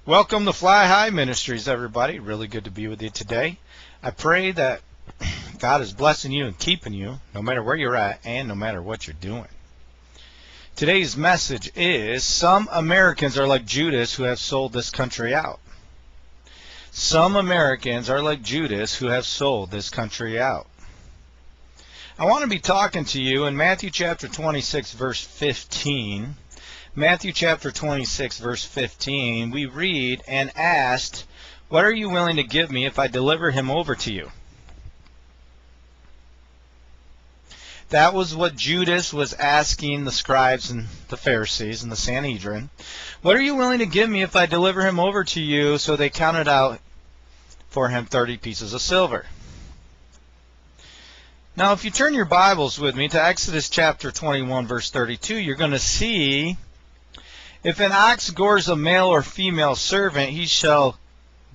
Welcome to Flyhigh Ministries, everybody. Really good to be with you today. I pray that God is blessing you and keeping you no matter where you're at and no matter what you're doing. Today's message is some Americans are like Judas who have sold this country out. Some Americans are like Judas who have sold this country out. I want to be talking to you in Matthew chapter 26, verse 15. Matthew chapter 26, verse 15, we read, "And asked, 'What are you willing to give me if I deliver him over to you?'" That was what Judas was asking the scribes and the Pharisees and the Sanhedrin. "What are you willing to give me if I deliver him over to you?" So they counted out for him 30 pieces of silver. Now, if you turn your Bibles with me to Exodus chapter 21, verse 32, you're going to see, "If an ox gores a male or female servant, he shall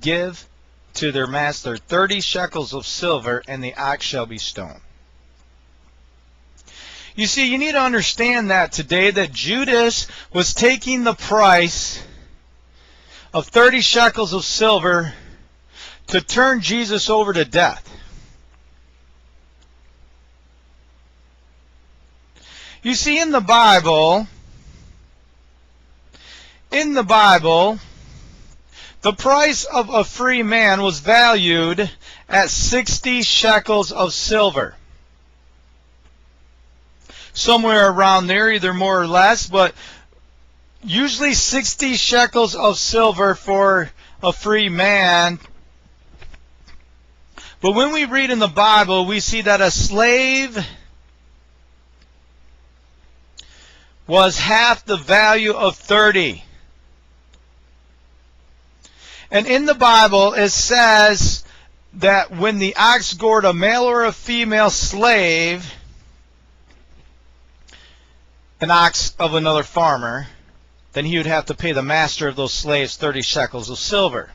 give to their master 30 shekels of silver, and the ox shall be stoned." You see, you need to understand that today, that Judas was taking the price of 30 shekels of silver to turn Jesus over to death. You see, in the Bible, the price of a free man was valued at 60 shekels of silver. Somewhere around there, either more or less, but usually 60 shekels of silver for a free man. But when we read in the Bible, we see that a slave was half the value of 30. And in the Bible, it says that when the ox gored a male or a female slave, an ox of another farmer, then he would have to pay the master of those slaves 30 shekels of silver.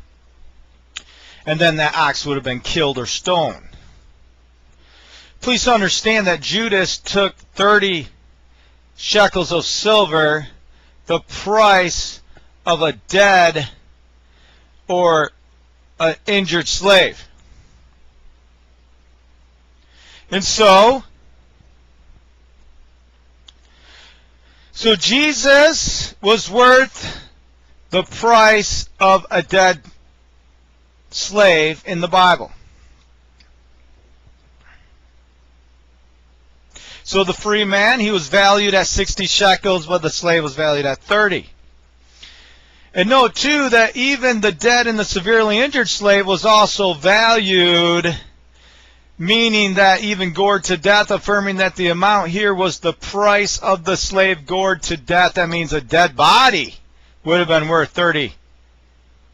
And then that ox would have been killed or stoned. Please understand that Judas took 30 shekels of silver, the price of a dead or an injured slave. And so Jesus was worth the price of a dead slave in the Bible. So the free man, he was valued at 60 shekels, but the slave was valued at 30. And note, too, that even the dead and the severely injured slave was also valued, meaning that even gored to death, affirming that the amount here was the price of the slave gored to death. That means a dead body would have been worth 30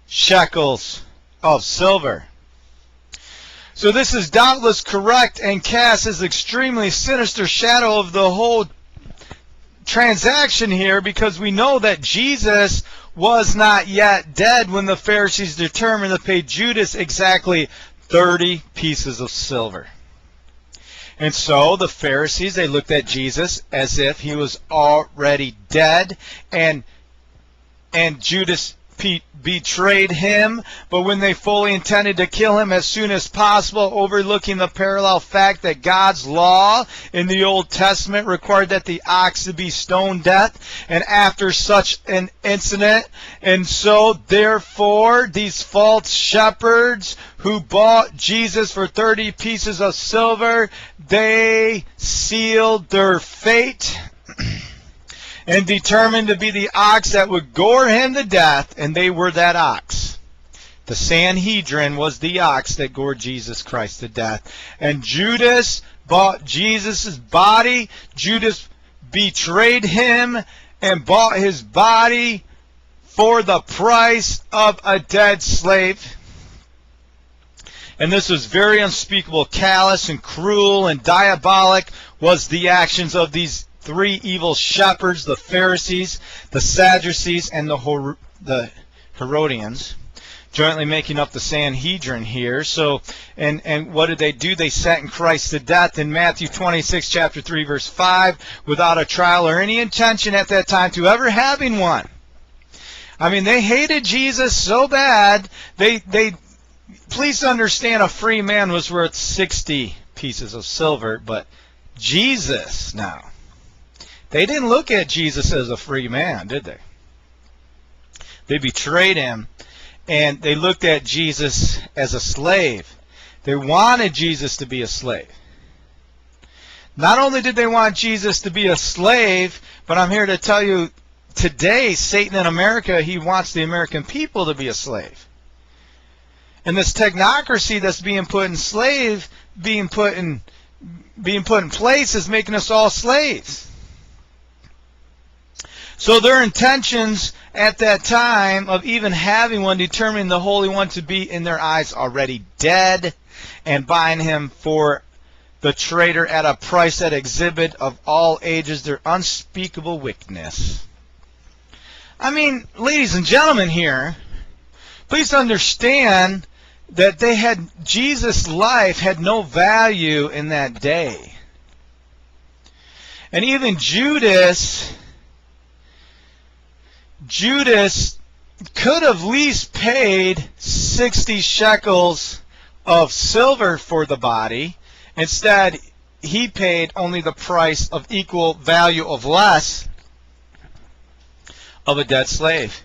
shekels of silver. So this is doubtless correct and casts an extremely sinister shadow of the whole transaction here, because we know that Jesus was not yet dead when the Pharisees determined to pay Judas exactly 30 pieces of silver. And so the Pharisees, they looked at Jesus as if he was already dead, and Judas betrayed him, but when they fully intended to kill him as soon as possible, overlooking the parallel fact that God's law in the Old Testament required that the ox to be stoned death, and after such an incident, and so therefore these false shepherds who bought Jesus for 30 pieces of silver, they sealed their fate and determined to be the ox that would gore him to death, and they were that ox. The Sanhedrin was the ox that gored Jesus Christ to death. And Judas bought Jesus' body. Judas betrayed him and bought his body for the price of a dead slave. And this was very unspeakable, callous and cruel and diabolic was the actions of these three evil shepherds, the Pharisees, the Sadducees, and the Herodians, jointly making up the Sanhedrin here. So, and what did they do? They sentenced Christ to death in Matthew 26, chapter 3, verse 5, without a trial or any intention at that time to ever having one. I mean, they hated Jesus so bad, they please understand, a free man was worth 60 pieces of silver, but Jesus now, they didn't look at Jesus as a free man, did they? They betrayed him, and they looked at Jesus as a slave. They wanted Jesus to be a slave. Not only did they want Jesus to be a slave, but I'm here to tell you, today, Satan in America, he wants the American people to be a slave. And this technocracy that's being put in place is making us all slaves. So their intentions at that time of even having one, determining the Holy One to be in their eyes already dead, and buying him for the traitor at a price that exhibit of all ages their unspeakable wickedness. I mean, ladies and gentlemen here, please understand that Jesus' life had no value in that day. And even Judas could have at least paid 60 shekels of silver for the body. Instead, he paid only the price of equal value of less of a dead slave.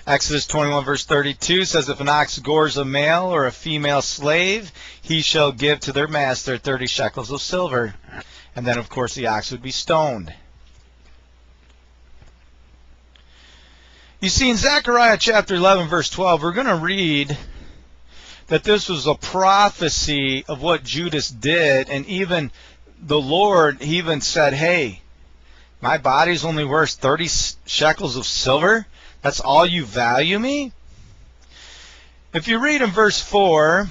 Exodus 21 verse 32 says, if an ox gores a male or a female slave, he shall give to their master 30 shekels of silver. And then, of course, the ox would be stoned. You see, in Zechariah chapter 11 verse 12, we're going to read that this was a prophecy of what Judas did. And even the Lord, he even said, hey, my body's only worth 30 shekels of silver? That's all you value me? If you read in verse 4,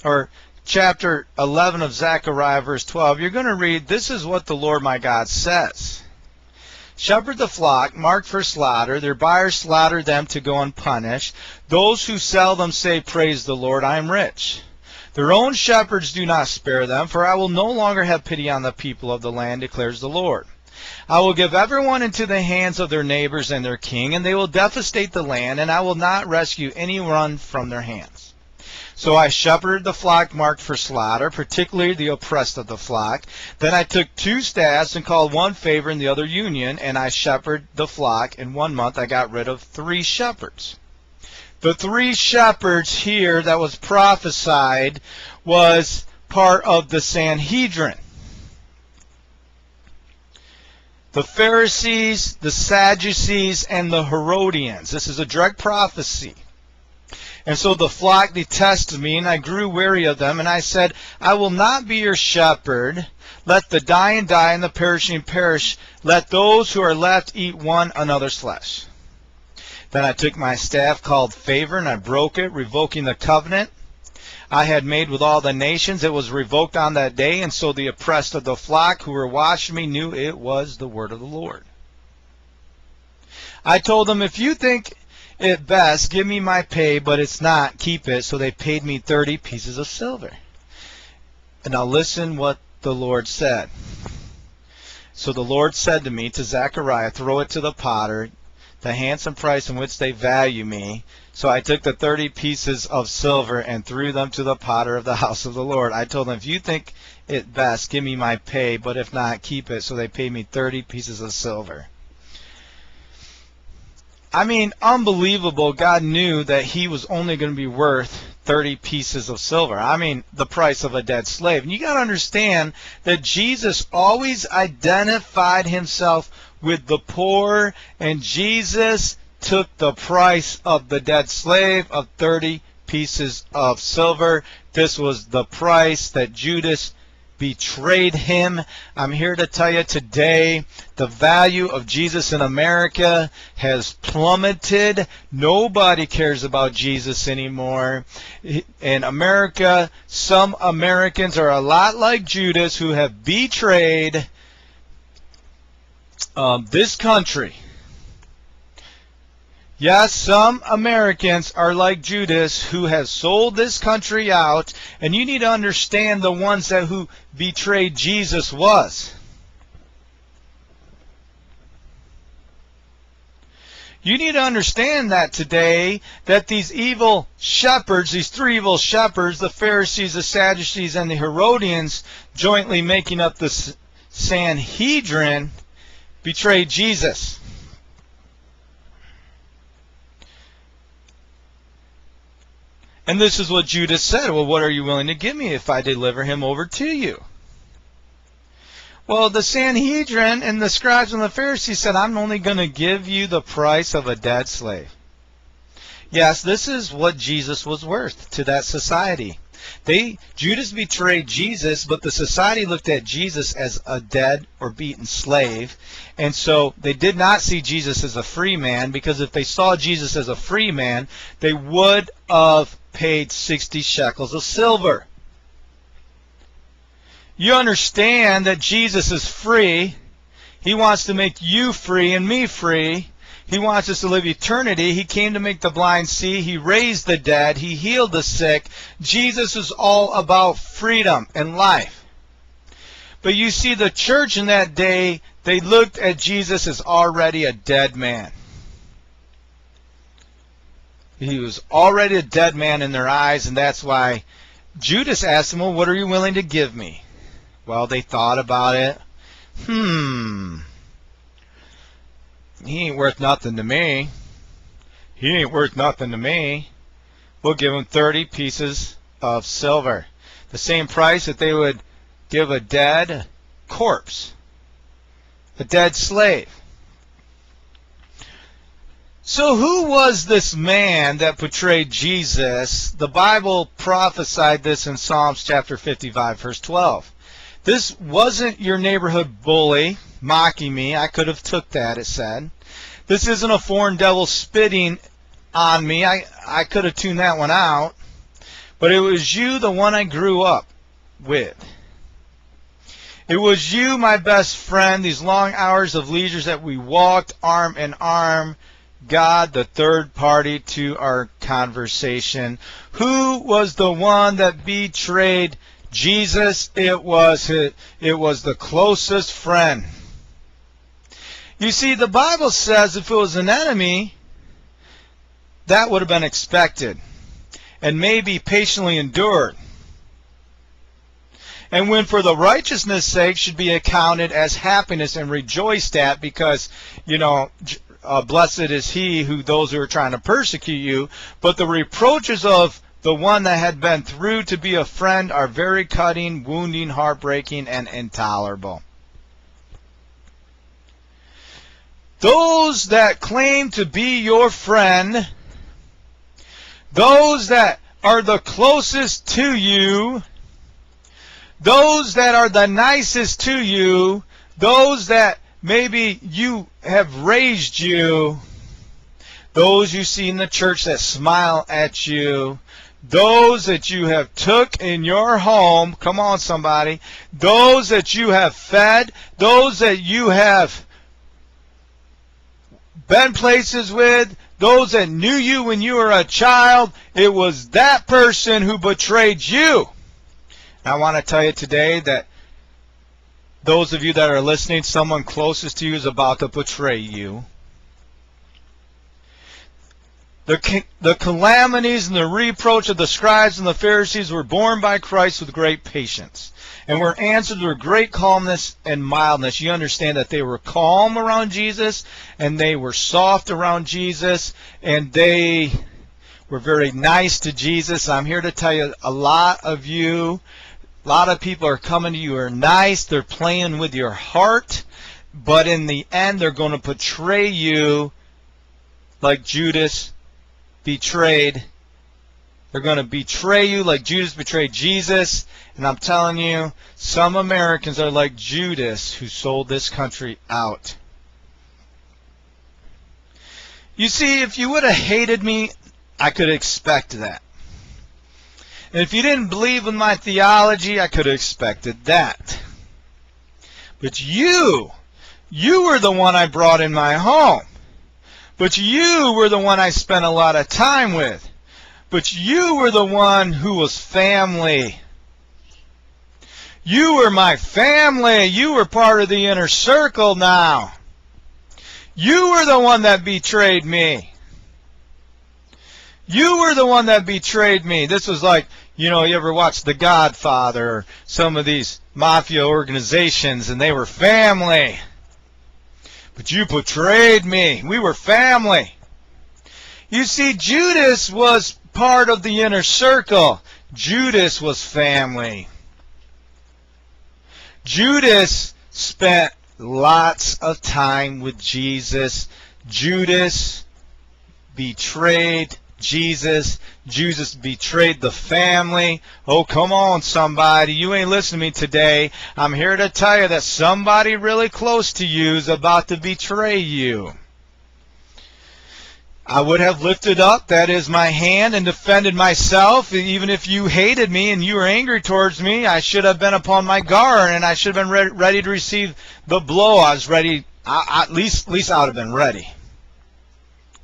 or chapter 11 of Zechariah, verse 12, you're going to read, this is what the Lord my God says. Shepherd the flock, marked for slaughter. Their buyers slaughter them to go unpunished. Those who sell them say, praise the Lord, I am rich. Their own shepherds do not spare them, for I will no longer have pity on the people of the land, declares the Lord. I will give everyone into the hands of their neighbors and their king, and they will devastate the land, and I will not rescue anyone from their hands. So I shepherded the flock marked for slaughter, particularly the oppressed of the flock. Then I took 2 staffs and called one favor and the other union, and I shepherded the flock. In 1 month I got rid of 3 shepherds. The 3 shepherds here that was prophesied was part of the Sanhedrin. The Pharisees, the Sadducees, and the Herodians. This is a direct prophecy. And so the flock detested me, and I grew weary of them, and I said, I will not be your shepherd. Let the dying die, and the perishing perish. Let those who are left eat one another's flesh. Then I took my staff called favor, and I broke it, revoking the covenant I had made with all the nations. It was revoked on that day, and so the oppressed of the flock who were watching me knew it was the word of the Lord. I told them, if you think it best, give me my pay, but it's not, keep it. So they paid me 30 pieces of silver. And now listen what the Lord said. So the Lord said to me, to Zechariah, throw it to the potter, the handsome price in which they value me. So I took the 30 pieces of silver and threw them to the potter of the house of the Lord. I told them, if you think it best, give me my pay, but if not, keep it. So they paid me 30 pieces of silver. I mean, unbelievable. God knew that he was only going to be worth 30 pieces of silver. I mean, the price of a dead slave. And you got to understand that Jesus always identified himself with the poor, and Jesus took the price of the dead slave of 30 pieces of silver. This was the price that Judas betrayed him. I'm here to tell you today, the value of Jesus in America has plummeted. Nobody cares about Jesus anymore. In America, some Americans are a lot like Judas, who have betrayed this country. Yes, some Americans are like Judas, who has sold this country out, and you need to understand the ones who betrayed Jesus was. You need to understand that today, that these evil shepherds, these three evil shepherds, the Pharisees, the Sadducees, and the Herodians, jointly making up the Sanhedrin, betrayed Jesus. And this is what Judas said. Well, what are you willing to give me if I deliver him over to you? Well, the Sanhedrin and the scribes and the Pharisees said, I'm only going to give you the price of a dead slave. Yes, this is what Jesus was worth to that society. Judas betrayed Jesus, but the society looked at Jesus as a dead or beaten slave. And so they did not see Jesus as a free man, because if they saw Jesus as a free man, they would have paid 60 shekels of silver. You understand that Jesus is free. He wants to make you free and me free. He wants us to live eternity. He came to make the blind see. He raised the dead. He healed the sick. Jesus is all about freedom and life. But you see, the church in that day, they looked at Jesus as already a dead man. He was already a dead man in their eyes, and that's why Judas asked him, well, what are you willing to give me? Well, they thought about it. He ain't worth nothing to me. He ain't worth nothing to me. We'll give him 30 pieces of silver. The same price that they would give a dead corpse, a dead slave. So who was this man that betrayed Jesus? The Bible prophesied this in Psalms chapter 55, verse 12. This wasn't your neighborhood bully mocking me. I could have took that, it said. This isn't a foreign devil spitting on me. I could have tuned that one out. But it was you, the one I grew up with. It was you, my best friend, these long hours of leisure that we walked arm in arm, God, the third party to our conversation. Who was the one that betrayed Jesus? It was the closest friend. You see, the Bible says if it was an enemy, that would have been expected and maybe patiently endured. And when for the righteousness' sake should be accounted as happiness and rejoiced at, because, blessed is he those who are trying to persecute you, but the reproaches of the one that had been through to be a friend are very cutting, wounding, heartbreaking, and intolerable. Those that claim to be your friend, those that are the closest to you, those that are the nicest to you, those that maybe you have raised you, those you see in the church that smile at you, those that you have took in your home, come on somebody, those that you have fed, those that you have been places with, those that knew you when you were a child, it was that person who betrayed you. I want to tell you today that those of you that are listening, someone closest to you is about to betray you. The calamities and the reproach of the scribes and the Pharisees were borne by Christ with great patience, and were answered with great calmness and mildness. You understand that they were calm around Jesus, and they were soft around Jesus, and they were very nice to Jesus. I'm here to tell you, a lot of people are coming to you who are nice. They're playing with your heart, but in the end, they're going to betray you like Judas betrayed. They're going to betray you like Judas betrayed Jesus. And I'm telling you, some Americans are like Judas, who sold this country out. You see, if you would have hated me, I could expect that. And if you didn't believe in my theology, I could have expected that. But you were the one I brought in my home. But you were the one I spent a lot of time with. But you were the one who was family. You were my family. You were part of the inner circle now. You were the one that betrayed me. You were the one that betrayed me. This was like, you ever watch The Godfather or some of these mafia organizations, and they were family. But you betrayed me. We were family. You see, Judas was part of the inner circle. Judas was family. Judas spent lots of time with Jesus. Judas betrayed Jesus. Judas betrayed the family. Oh, come on, somebody. You ain't listening to me today. I'm here to tell you that somebody really close to you is about to betray you. I would have lifted up, that is my hand, and defended myself. Even if you hated me and you were angry towards me, I should have been upon my guard, and I should have been ready to receive the blow. I was ready. At least I would have been ready.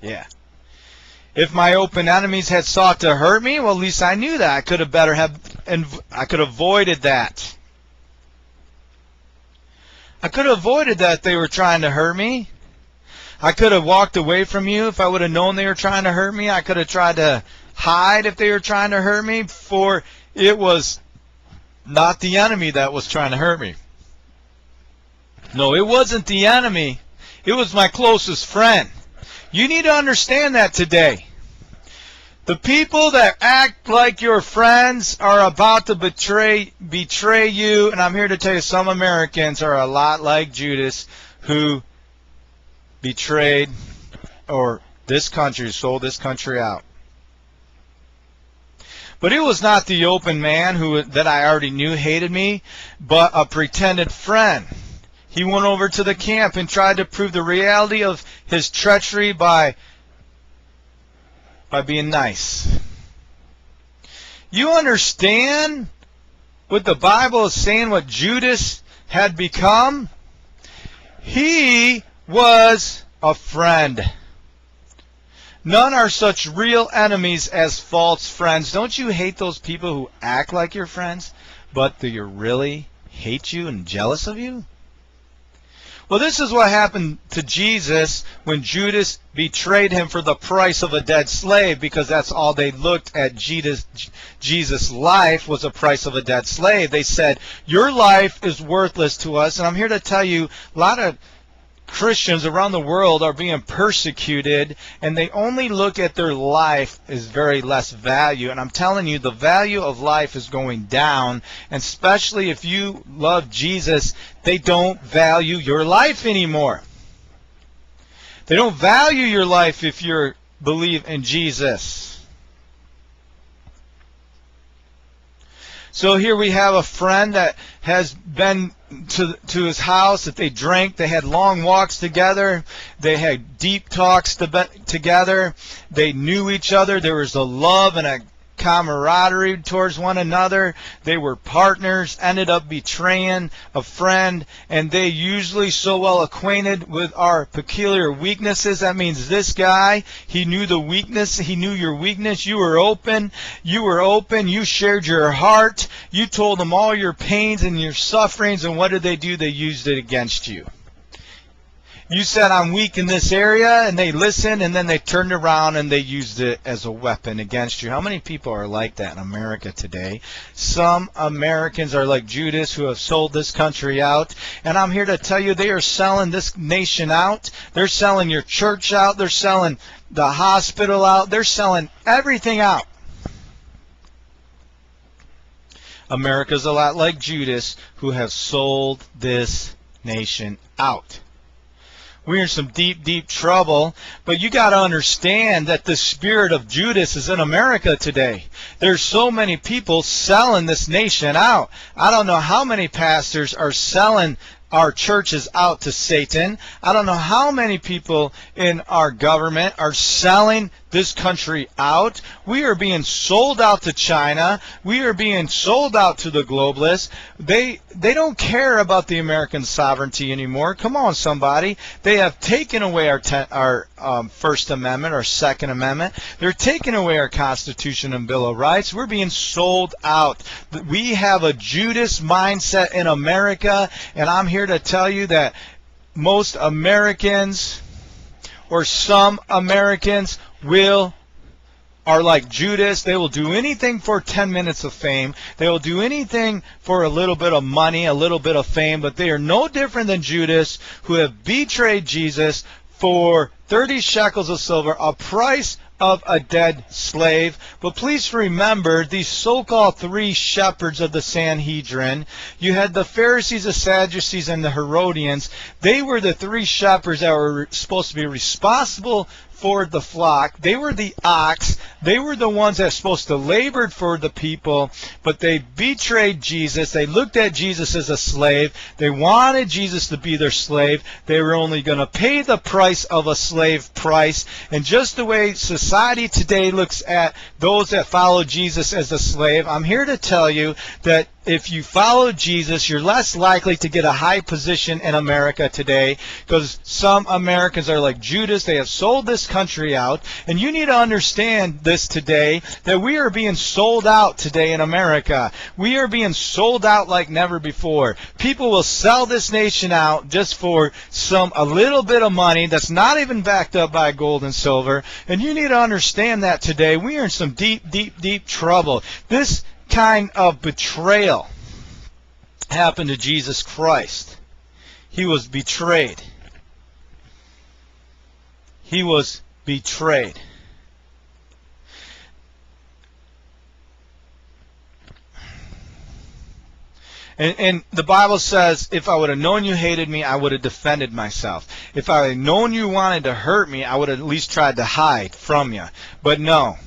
Yeah. If my open enemies had sought to hurt me, well, at least I knew that. I could have avoided that. I could have avoided that they were trying to hurt me. I could have walked away from you if I would have known they were trying to hurt me. I could have tried to hide if they were trying to hurt me, for it was not the enemy that was trying to hurt me. No, it wasn't the enemy. It was my closest friend. You need to understand that today. The people that act like your friends are about to betray you, and I'm here to tell you some Americans are a lot like Judas, who betrayed, or this country, sold this country out. But it was not the open man that I already knew hated me, but a pretended friend. He went over to the camp and tried to prove the reality of his treachery by being nice. You understand what the Bible is saying, what Judas had become? He was a friend. None are such real enemies as false friends. Don't you hate those people who act like your friends, but they really hate you and jealous of you? Well, this is what happened to Jesus when Judas betrayed him for the price of a dead slave, because that's all they looked at. Jesus' life was the price of a dead slave. They said, your life is worthless to us. And I'm here to tell you, a lot of Christians around the world are being persecuted, and they only look at their life as very less value. And I'm telling you, the value of life is going down, and especially if you love Jesus, they don't value your life anymore. They don't value your life if you believe in Jesus. So here we have a friend that has been to his house, that they drank, they had long walks together, they had deep talks together, they knew each other, there was a love and a camaraderie towards one another, they were partners, ended up betraying a friend, and they usually so well acquainted with our peculiar weaknesses. That means this guy, he knew the weakness, he knew your weakness, you were open, you shared your heart, you told them all your pains and your sufferings, and what did they do? They used it against you. You said, I'm weak in this area, and they listened, and then they turned around and they used it as a weapon against you. How many people are like that in America today? Some Americans are like Judas, who have sold this country out, and I'm here to tell you, they are selling this nation out. They're selling your church out. They're selling the hospital out. They're selling everything out. America's a lot like Judas, who have sold this nation out. We're in some deep, deep trouble, but you got to understand that the spirit of Judas is in America today. There's so many people selling this nation out. I don't know how many pastors are selling our churches out to Satan. I don't know how many people in our government are selling this country out. We are being sold out to China. We are being sold out to the globalists. They don't care about the American sovereignty anymore. Come on, somebody. They have taken away our First Amendment, our Second Amendment. They're taking away our Constitution and Bill of Rights. We're being sold out. We have a Judas mindset in America, and I'm here to tell you that most Americans or some Americans are like Judas. They will do anything for 10 minutes of fame. They will do anything for a little bit of money, a little bit of fame, but they are no different than Judas, who have betrayed Jesus for 30 shekels of silver, a price of a dead slave. But please remember, these so-called three shepherds of the Sanhedrin, you had the Pharisees, the Sadducees, and the Herodians. They were the three shepherds that were supposed to be responsible for the flock. They were the ox. They were the ones that were supposed to labor for the people, but they betrayed Jesus. They looked at Jesus as a slave. They wanted Jesus to be their slave. They were only going to pay the price of a slave price. And just the way society today looks at those that follow Jesus as a slave, I'm here to tell you that if you follow Jesus, you're less likely to get a high position in America today, because some Americans are like Judas. They have sold this country out. And you need to understand this today, that we are being sold out today in America. We are being sold out like never before. People will sell this nation out just for a little bit of money that's not even backed up by gold and silver. And you need to understand that today. We are in some deep, deep, deep trouble. This kind of betrayal happened to Jesus Christ. He was betrayed. He was betrayed. And the Bible says, if I would have known you hated me, I would have defended myself. If I had known you wanted to hurt me, I would have at least tried to hide from you. But no,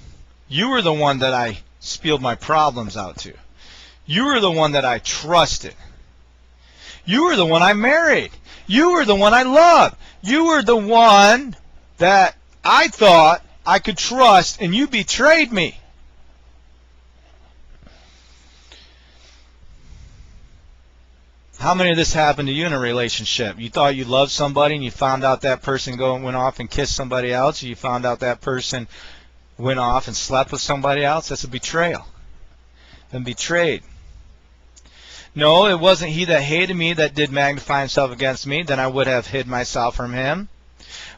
you were the one that I spilled my problems out to. You were the one that I trusted. You were the one I married. You were the one I loved. You were the one that I thought I could trust, and you betrayed me. How many of this happened to you in a relationship? You thought you loved somebody, and you found out that person went off and kissed somebody else, or you found out that person went off and slept with somebody else? That's a betrayal. And betrayed. No, it wasn't he that hated me that did magnify himself against me. Then I would have hid myself from him.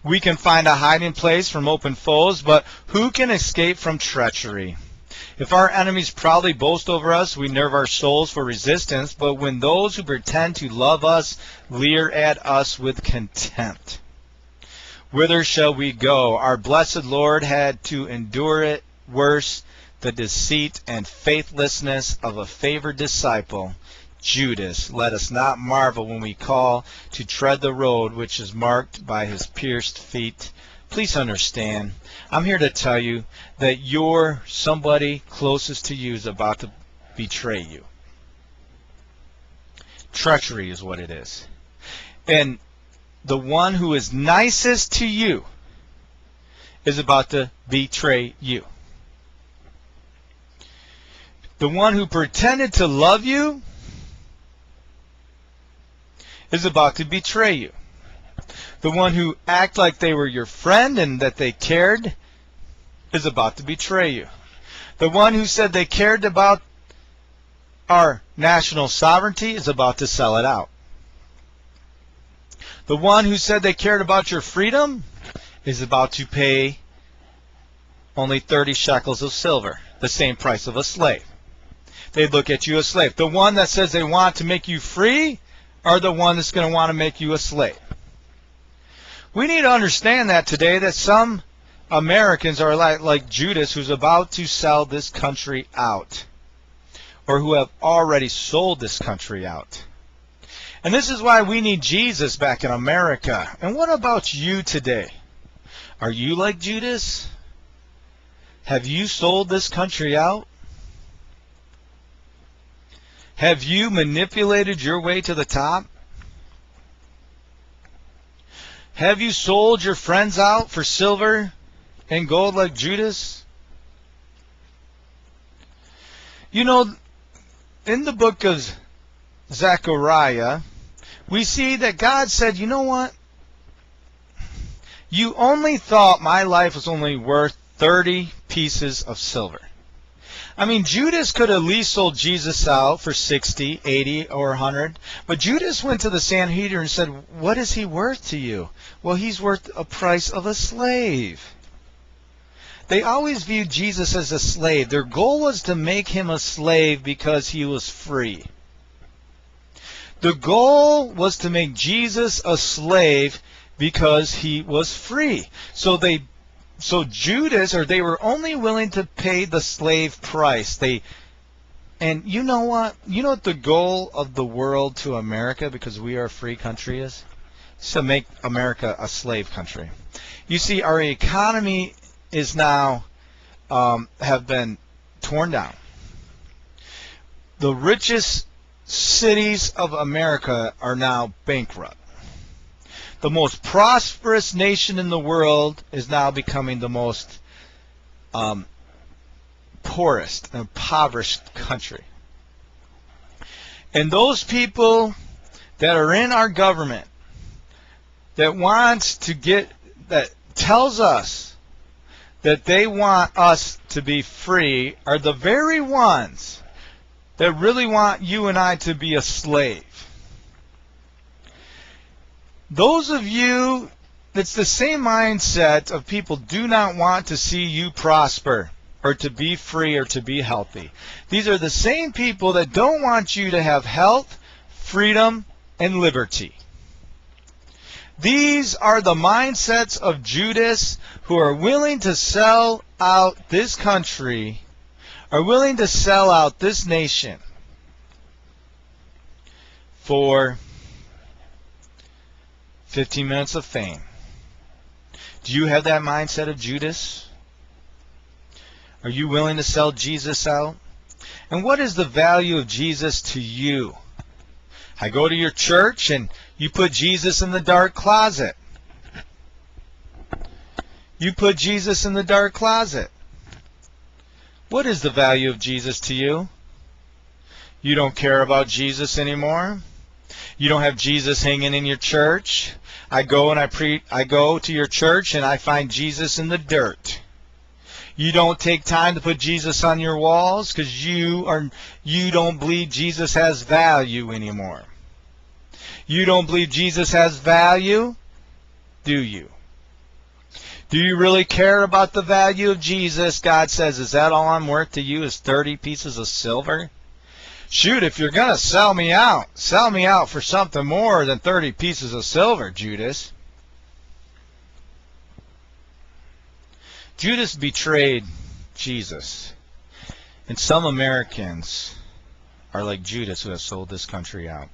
We can find a hiding place from open foes, but who can escape from treachery? If our enemies proudly boast over us, we nerve our souls for resistance. But when those who pretend to love us leer at us with contempt, whither shall we go? Our blessed Lord had to endure it worse, the deceit and faithlessness of a favored disciple, Judas. Let us not marvel when we call to tread the road which is marked by his pierced feet. Please understand, I'm here to tell you that somebody closest to you is about to betray you. Treachery is what it is. And the one who is nicest to you is about to betray you. The one who pretended to love you is about to betray you. The one who acted like they were your friend and that they cared is about to betray you. The one who said they cared about our national sovereignty is about to sell it out. The one who said they cared about your freedom is about to pay only 30 shekels of silver, the same price of a slave. They look at you as a slave. The one that says they want to make you free are the one that's going to want to make you a slave. We need to understand that today, that some Americans are like Judas, who's about to sell this country out, or who have already sold this country out. And this is why we need Jesus back in America. And what about you today? Are you like Judas? Have you sold this country out? Have you manipulated your way to the top? Have you sold your friends out for silver and gold like Judas? You know, in the book of Zechariah, we see that God said, you know what? You only thought my life was only worth 30 pieces of silver. I mean, Judas could at least sold Jesus out for 60, 80, or 100. But Judas went to the Sanhedrin and said, what is he worth to you? Well, he's worth a price of a slave. They always viewed Jesus as a slave. Their goal was to make him a slave because he was free. The goal was to make Jesus a slave because he was free. So Judas, or they were only willing to pay the slave price. And you know what? You know what the goal of the world to America, because we are a free country, is? It's to make America a slave country. You see, our economy is now have been torn down. The richest cities of America are now bankrupt. The most prosperous nation in the world is now becoming the most poorest and impoverished country. And those people that are in our government that tells us that they want us to be free are the very ones that really want you and I to be a slave. Those of you, it's the same mindset of people do not want to see you prosper or to be free or to be healthy. These are the same people that don't want you to have health, freedom, and liberty. These are the mindsets of Judas, who are willing to sell out this country, are willing to sell out this nation for 15 minutes of fame. Do you have that mindset of Judas? Are you willing to sell Jesus out? And what is the value of Jesus to you? I go to your church and you put Jesus in the dark closet. You put Jesus in the dark closet. What is the value of Jesus to you? You don't care about Jesus anymore? You don't have Jesus hanging in your church? I go to your church and I find Jesus in the dirt. You don't take time to put Jesus on your walls because you don't believe Jesus has value anymore. You don't believe Jesus has value, do you? Do you really care about the value of Jesus? God says, is that all I'm worth to you is 30 pieces of silver? Shoot, if you're going to sell me out for something more than 30 pieces of silver, Judas. Judas betrayed Jesus. And some Americans are like Judas, who have sold this country out.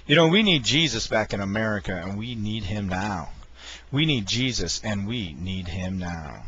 You know, we need Jesus back in America, and we need him now. We need Jesus, and we need him now.